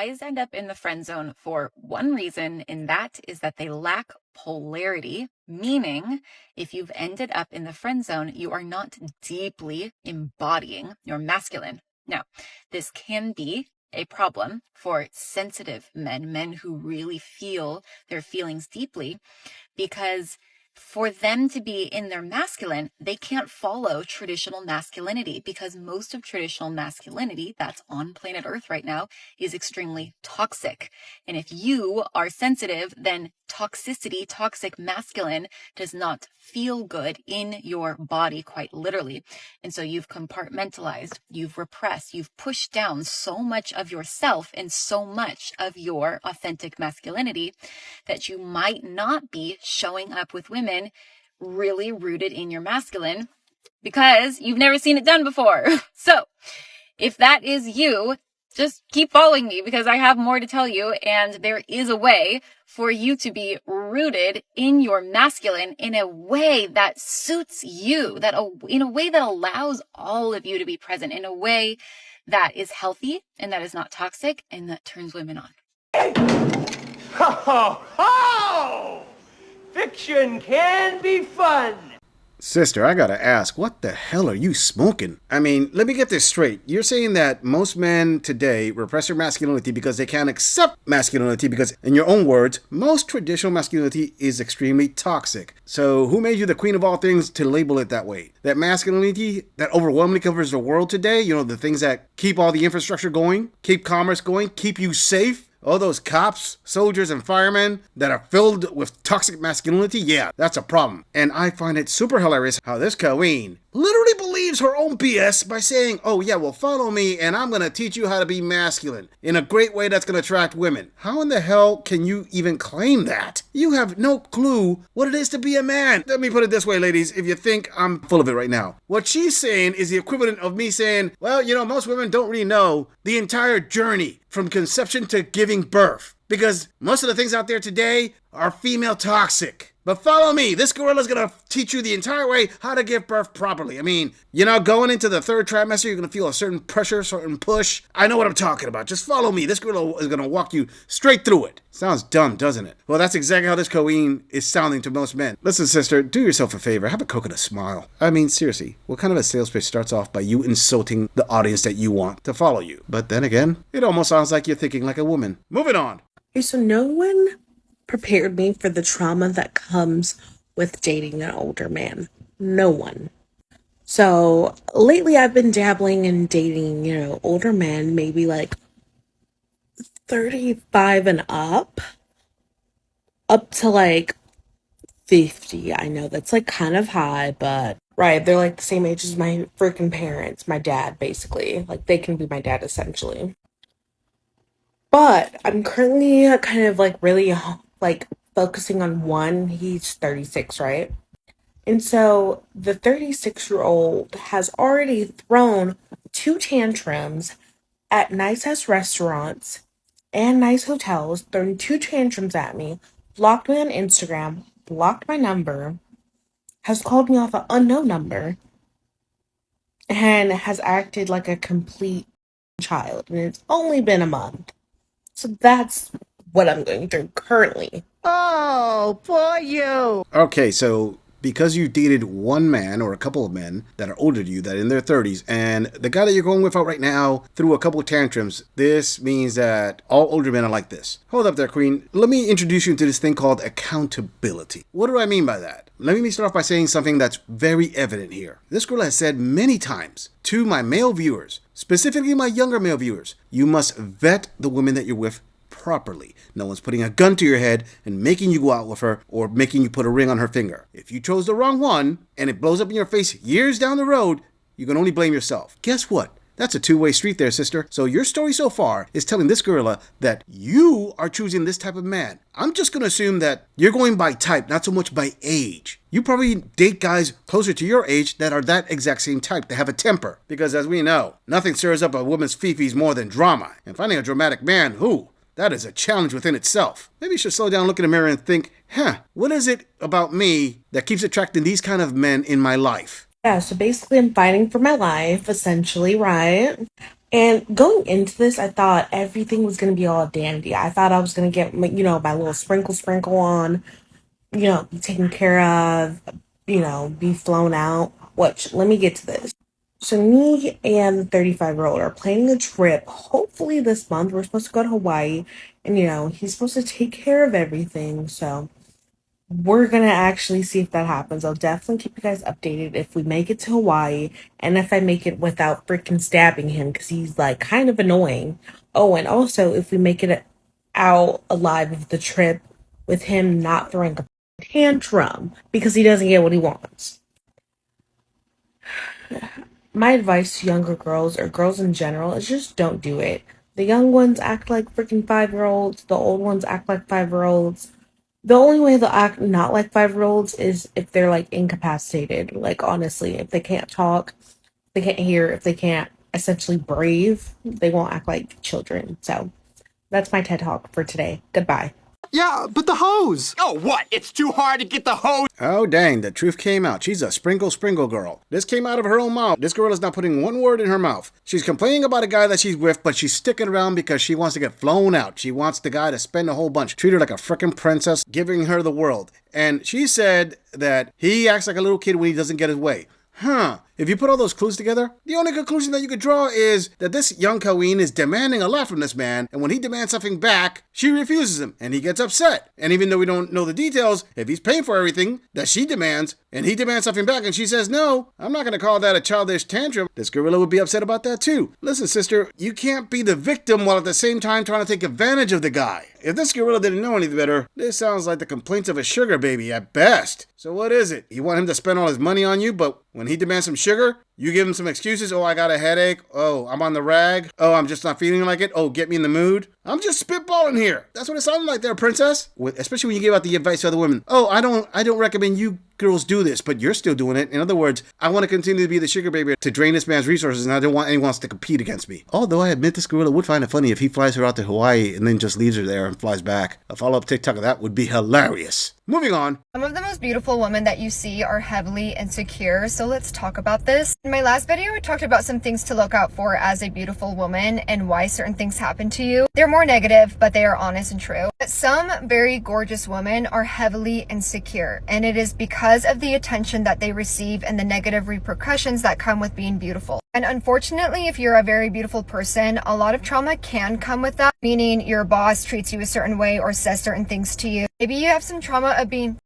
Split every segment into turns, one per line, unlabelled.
guys end up in the friend zone for one reason, and that is that they lack polarity, meaning if you've ended up in the friend zone, you are not deeply embodying your masculine. Now, this can be a problem for sensitive men who really feel their feelings deeply, because for them to be in their masculine, they can't follow traditional masculinity, because most of traditional masculinity that's on planet Earth right now is extremely toxic. And if you are sensitive, then toxicity, toxic masculine does not feel good in your body, quite literally. And so you've compartmentalized, you've repressed, you've pushed down so much of yourself and so much of your authentic masculinity that you might not be showing up with women really rooted in your masculine because you've never seen it done before. So if that is you, just keep following me, because I have more to tell you, and there is a way for you to be rooted in your masculine in a way that suits you, in a way that allows all of you to be present, in a way that is healthy and that is not toxic and that turns women on.
Ho, ho, ho! Fiction can be fun.
Sister, I gotta ask, what the hell are you smoking? I mean, let me get this straight. You're saying that most men today repress their masculinity because they can't accept masculinity because, in your own words, most traditional masculinity is extremely toxic. So who made you the queen of all things to label it that way? That masculinity that overwhelmingly covers the world today, you know, the things that keep all the infrastructure going, keep commerce going, keep you safe? All those cops, soldiers, and firemen that are filled with toxic masculinity, yeah, that's a problem. And I find it super hilarious how this queen literally believes her own BS by saying, oh yeah, well follow me and I'm gonna teach you how to be masculine in a great way that's gonna attract women. How in the hell can you even claim that? You have no clue what it is to be a man. Let me put it this way, ladies, if you think I'm full of it right now. What she's saying is the equivalent of me saying, well, you know, most women don't really know the entire journey from conception to giving birth, because most of the things out there today are female toxic. But follow me, this gorilla's gonna teach you the entire way how to give birth properly. I mean, you know, going into the third trimester, you're gonna feel a certain pressure, certain push. I know what I'm talking about. Just follow me. This gorilla is gonna walk you straight through it. Sounds dumb, doesn't it? Well, that's exactly how this queen is sounding to most men. Listen, sister, do yourself a favor. Have a coconut smile. I mean, seriously, what kind of a sales pitch starts off by you insulting the audience that you want to follow you? But then again, it almost sounds like you're thinking like a woman. Moving on.
Okay, so no one prepared me for the trauma that comes with dating an older man. No one. So lately I've been dabbling in dating, older men, maybe like 35 and up to like 50. I know that's like kind of high, but right, they're like the same age as my freaking parents, my dad, basically. Like they can be my dad essentially. But I'm currently kind of like really like focusing on one. He's 36, right? And so the 36-year-old has already thrown 2 tantrums at nice ass restaurants and nice hotels, thrown 2 tantrums at me, blocked me on Instagram, blocked my number, has called me off an unknown number, and has acted like a complete child. And it's only been a month. So that's what I'm going through currently.
Oh, poor you.
Okay, so because you dated one man or a couple of men that are older than you, that are in their 30s, and the guy that you're going with out right now threw a couple of tantrums, this means that all older men are like this. Hold up there, queen. Let me introduce you to this thing called accountability. What do I mean by that? Let me start off by saying something that's very evident here. This girl has said many times to my male viewers, specifically my younger male viewers, you must vet the women that you're with properly. No one's putting a gun to your head and making you go out with her or making you put a ring on her finger. If you chose the wrong one and it blows up in your face years down the road, you can only blame yourself. Guess what? That's a two-way street there, sister. So your story so far is telling this gorilla that you are choosing this type of man. I'm just going to assume that you're going by type, not so much by age. You probably date guys closer to your age that are that exact same type. They have a temper. Because as we know, nothing stirs up a woman's fifis more than drama. And finding a dramatic man, that is a challenge within itself. Maybe you should slow down, look in the mirror and think, what is it about me that keeps attracting these kind of men in my life?
Yeah, so basically I'm fighting for my life, essentially, right? And going into this, I thought everything was going to be all dandy. I thought I was going to get, my little sprinkle on, be taken care of, be flown out. Which, let me get to this. So me and the 35-year-old are planning a trip. Hopefully this month. We're supposed to go to Hawaii. And, he's supposed to take care of everything. So we're gonna actually see if that happens. I'll definitely keep you guys updated if we make it to Hawaii and if I make it without freaking stabbing him because he's like kind of annoying. Oh, and also if we make it out alive of the trip with him not throwing a tantrum because he doesn't get what he wants. My advice to younger girls or girls in general is just don't do it. The young ones act like freaking 5-year-olds, the old ones act like 5-year-olds. The only way they'll act not like 5-year-olds is if they're like incapacitated. Like honestly, if they can't talk, they can't hear, if they can't essentially breathe, they won't act like children. So that's my TED Talk for today. Goodbye.
Yeah, but the hose!
Oh, what? It's too hard to get the hose.
Oh, dang, the truth came out. She's a sprinkle girl. This came out of her own mouth. This girl is not putting one word in her mouth. She's complaining about a guy that she's with, but she's sticking around because she wants to get flown out. She wants the guy to spend a whole bunch, treat her like a frickin' princess, giving her the world. And she said that he acts like a little kid when he doesn't get his way. If you put all those clues together, the only conclusion that you could draw is that this young queen is demanding a lot from this man, and when he demands something back, she refuses him, and he gets upset. And even though we don't know the details, if he's paying for everything that she demands, and he demands something back, and she says no, I'm not going to call that a childish tantrum. This gorilla would be upset about that too. Listen, sister, you can't be the victim while at the same time trying to take advantage of the guy. If this gorilla didn't know any better, this sounds like the complaints of a sugar baby at best. So what is it? You want him to spend all his money on you, but when he demands some sugar, you give him some excuses. Oh, I got a headache. Oh, I'm on the rag. Oh, I'm just not feeling like it. Oh, get me in the mood. I'm just spitballing here. That's what it sounded like there, princess. Especially when you give out the advice to other women. Oh, I don't recommend you girls do this, but you're still doing it. In other words, I want to continue to be the sugar baby to drain this man's resources, and I don't want anyone else to compete against me. Although I admit this gorilla would find it funny if he flies her out to Hawaii and then just leaves her there and flies back. A follow-up TikTok of that would be hilarious. Moving on.
Some of the most beautiful women that you see are heavily insecure, so let's talk about this. In my last video, I talked about some things to look out for as a beautiful woman and why certain things happen to you. They're more negative, but they are honest and true. But some very gorgeous women are heavily insecure, and it is because of the attention that they receive and the negative repercussions that come with being beautiful. And unfortunately, if you're a very beautiful person, a lot of trauma can come with that, meaning your boss treats you a certain way or says certain things to you. Maybe you have some trauma of being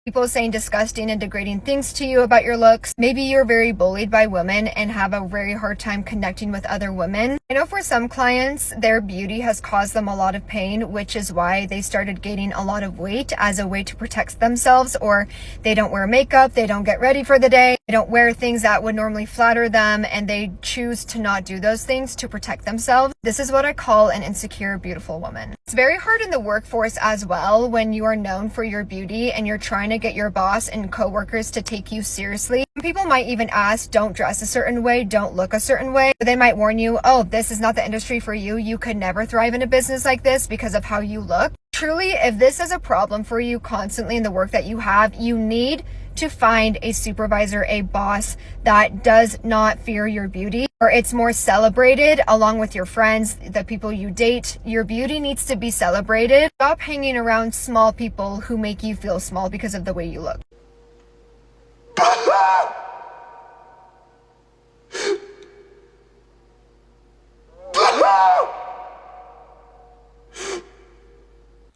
people saying disgusting and degrading things to you about your looks. Maybe you're very bullied by women and have a very hard time connecting with other women. I know for some clients, their beauty has caused them a lot of pain, which is why they started gaining a lot of weight as a way to protect themselves, or they don't wear makeup, they don't get ready for the day, they don't wear things that would normally flatter them, and they choose to not do those things to protect themselves. This is what I call an insecure, beautiful woman. It's very hard in the workforce as well when you are known for your beauty and you're trying to get your boss and coworkers to take you seriously. People might even ask, don't dress a certain way, don't look a certain way. They might warn you, oh, this is not the industry for you. You could never thrive in a business like this because of how you look. Truly, if this is a problem for you constantly in the work that you have, you need to find a supervisor, a boss that does not fear your beauty, or it's more celebrated along with your friends, the people you date. Your beauty needs to be celebrated. Stop hanging around small people who make you feel small because of the way you look.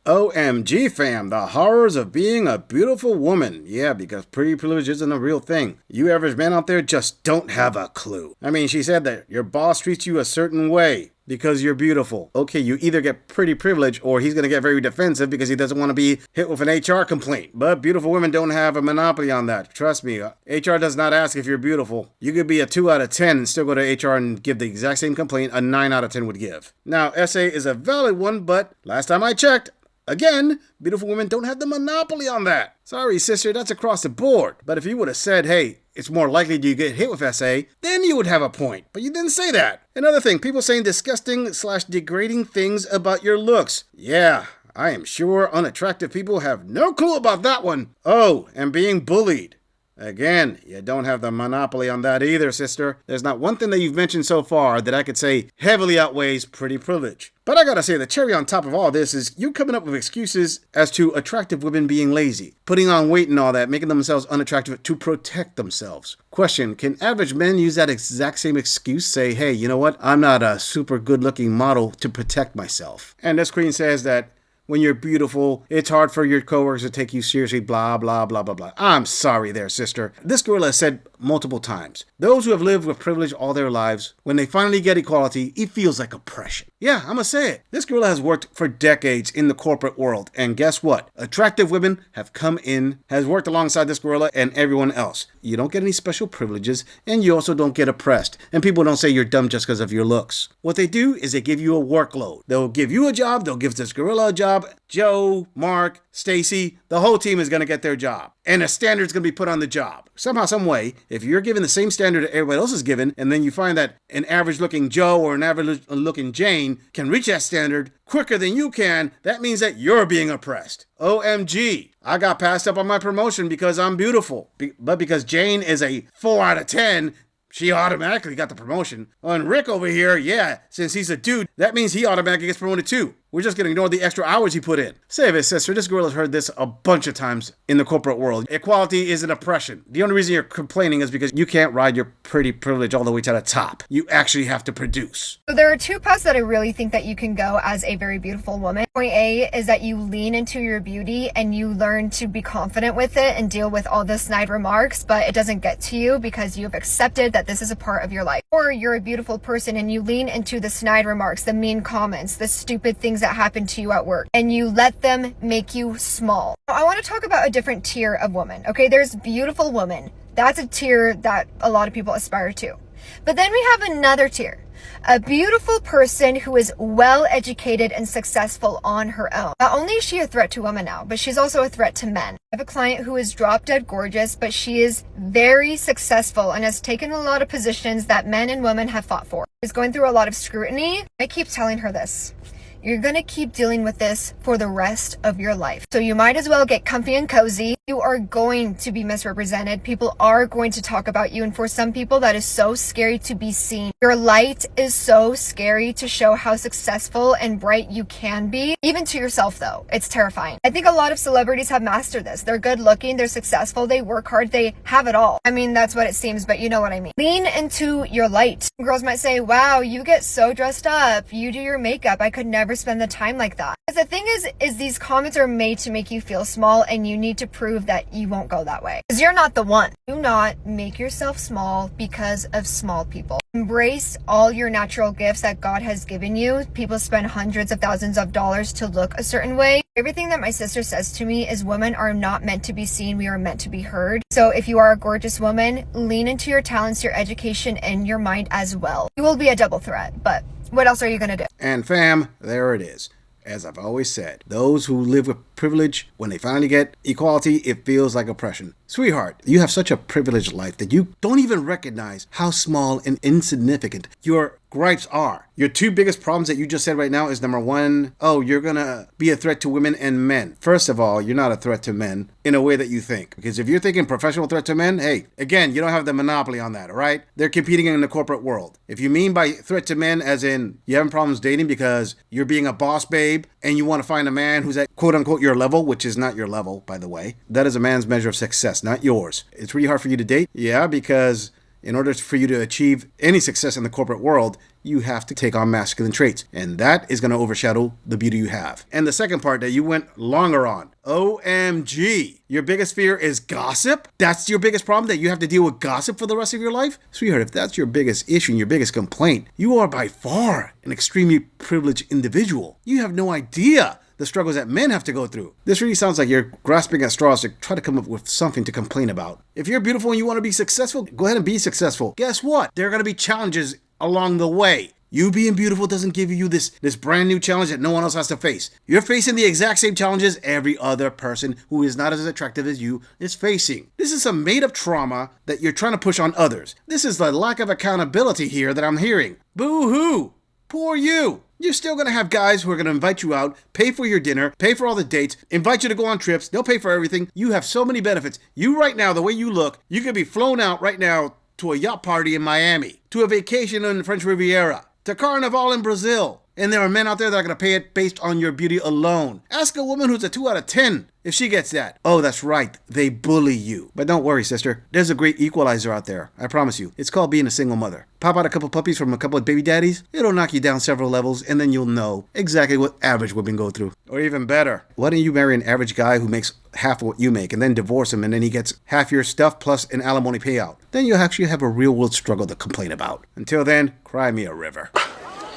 OMG fam, the horrors of being a beautiful woman. Yeah, because pretty privilege isn't a real thing. You average men out there just don't have a clue. I mean, she said that your boss treats you a certain way because you're beautiful. Okay, you either get pretty privilege or he's going to get very defensive because he doesn't want to be hit with an HR complaint. But beautiful women don't have a monopoly on that. Trust me, HR does not ask if you're beautiful. You could be a 2 out of 10 and still go to HR and give the exact same complaint a 9 out of 10 would give. Now, SA is a valid one, but last time I checked, again, beautiful women don't have the monopoly on that. Sorry, sister, that's across the board. But if you would have said, hey, it's more likely you get hit with SA, then you would have a point. But you didn't say that. Another thing, people saying disgusting/degrading things about your looks. Yeah, I am sure unattractive people have no clue about that one. Oh, and being bullied. Again, you don't have the monopoly on that either, sister. There's not one thing that you've mentioned so far that I could say heavily outweighs pretty privilege. But I gotta say, the cherry on top of all this is you coming up with excuses as to attractive women being lazy, putting on weight and all that, making themselves unattractive to protect themselves. Question, can average men use that exact same excuse? Say, hey, you know what? I'm not a super good looking model to protect myself. And this queen says that when you're beautiful, it's hard for your coworkers to take you seriously, blah, blah, blah, blah, blah. I'm sorry there, sister. This girl has said multiple times, those who have lived with privilege all their lives, when they finally get equality, it feels like oppression. Yeah, I'm gonna say it. This girl has worked for decades in the corporate world, and guess what? Attractive women have come in, has worked alongside this gorilla and everyone else. You don't get any special privileges, and you also don't get oppressed. And people don't say you're dumb just because of your looks. What they do is they give you a workload. They'll give you a job, they'll give this gorilla a job. Joe, Mark, Stacy, the whole team is going to get their job. And a standard's going to be put on the job. Somehow, some way, if you're given the same standard that everybody else is given, and then you find that an average-looking Joe or an average-looking Jane can reach that standard quicker than you can, that means that you're being oppressed. OMG. I got passed up on my promotion because I'm beautiful. But because Jane is a 4 out of 10, she automatically got the promotion. And Rick over here, yeah, since he's a dude, that means he automatically gets promoted too. We're just going to ignore the extra hours he put in. Save it, sister. This girl has heard this a bunch of times in the corporate world. Equality is an oppression. The only reason you're complaining is because you can't ride your pretty privilege all the way to the top. You actually have to produce.
So there are two paths that I really think that you can go as a very beautiful woman. Point A is that you lean into your beauty and you learn to be confident with it and deal with all the snide remarks, but it doesn't get to you because you've accepted that this is a part of your life. Or you're a beautiful person and you lean into the snide remarks, the mean comments, the stupid things that happen to you at work, and you let them make you small. Now, I want to talk about a different tier of women. Okay, there's beautiful women. That's a tier that a lot of people aspire to. But then we have another tier. A beautiful person who is well educated and successful on her own. Not only is she a threat to women now, but she's also a threat to men. I have a client who is drop dead gorgeous, but she is very successful and has taken a lot of positions that men and women have fought for. She's going through a lot of scrutiny. I keep telling her this. You're going to keep dealing with this for the rest of your life. So you might as well get comfy and cozy. You are going to be misrepresented. People are going to talk about you. And for some people, that is so scary to be seen. Your light is so scary to show how successful and bright you can be. Even to yourself, though. It's terrifying. I think a lot of celebrities have mastered this. They're good looking. They're successful. They work hard. They have it all. I mean, that's what it seems, but you know what I mean. Lean into your light. Girls might say, wow, you get so dressed up. You do your makeup. I could never spend the time like that. Because the thing is these comments are made to make you feel small, and you need to prove that you won't go that way. Because you're not the one. Do not make yourself small because of small people. Embrace all your natural gifts that God has given you. People spend hundreds of thousands of dollars to look a certain way. Everything that my sister says to me is women are not meant to be seen. We are meant to be heard. So if you are a gorgeous woman, lean into your talents, your education, and your mind as well. You will be a double threat, but what else are you going to do?
And fam, there it is. As I've always said, those who live with privilege, when they finally get equality, it feels like oppression. Sweetheart, you have such a privileged life that you don't even recognize how small and insignificant your gripes are. Your two biggest problems that you just said right now is number one, oh, you're gonna be a threat to women and men. First of all, you're not a threat to men in a way that you think. Because if you're thinking professional threat to men, hey, again, you don't have the monopoly on that, all right? They're competing in the corporate world. If you mean by threat to men as in you having problems dating because you're being a boss babe and you want to find a man who's at quote unquote your level, which is not your level, by the way, that is a man's measure of success, not yours. It's really hard for you to date. Yeah, because in order for you to achieve any success in the corporate world, you have to take on masculine traits. And that is going to overshadow the beauty you have. And the second part that you went longer on. OMG. Your biggest fear is gossip? That's your biggest problem, that you have to deal with gossip for the rest of your life? Sweetheart, if that's your biggest issue and your biggest complaint, you are by far an extremely privileged individual. You have no idea the struggles that men have to go through. This really sounds like you're grasping at straws to try to come up with something to complain about. If you're beautiful and you want to be successful, go ahead and be successful. Guess what? There are going to be challenges along the way. You being beautiful doesn't give you this brand new challenge that no one else has to face. You're facing the exact same challenges every other person who is not as attractive as you is facing. This is some made-up trauma that you're trying to push on others. This is the lack of accountability here that I'm hearing. Boo-hoo! Poor you! You're still going to have guys who are going to invite you out, pay for your dinner, pay for all the dates, invite you to go on trips. They'll pay for everything. You have so many benefits. You right now, the way you look, you could be flown out right now to a yacht party in Miami, to a vacation in the French Riviera, to Carnival in Brazil. And there are men out there that are going to pay it based on your beauty alone. Ask a woman who's a 2 out of 10 if she gets that. Oh, that's right. They bully you. But don't worry, sister. There's a great equalizer out there. I promise you. It's called being a single mother. Pop out a couple puppies from a couple of baby daddies. It'll knock you down several levels, and then you'll know exactly what average women go through. Or even better. Why don't you marry an average guy who makes half what you make, and then divorce him, and then he gets half your stuff plus an alimony payout? Then you'll actually have a real world struggle to complain about. Until then, cry me a river.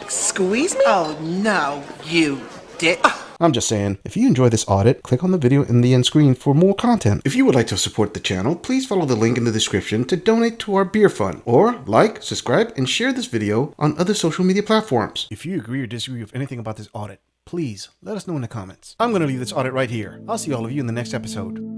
Squeeze me? Oh, no, you dick.
I'm just saying, if you enjoy this audit, click on the video in the end screen for more content. If you would like to support the channel, please follow the link in the description to donate to our beer fund, or like, subscribe, and share this video on other social media platforms. If you agree or disagree with anything about this audit, please let us know in the comments. I'm going to leave this audit right here. I'll see all of you in the next episode.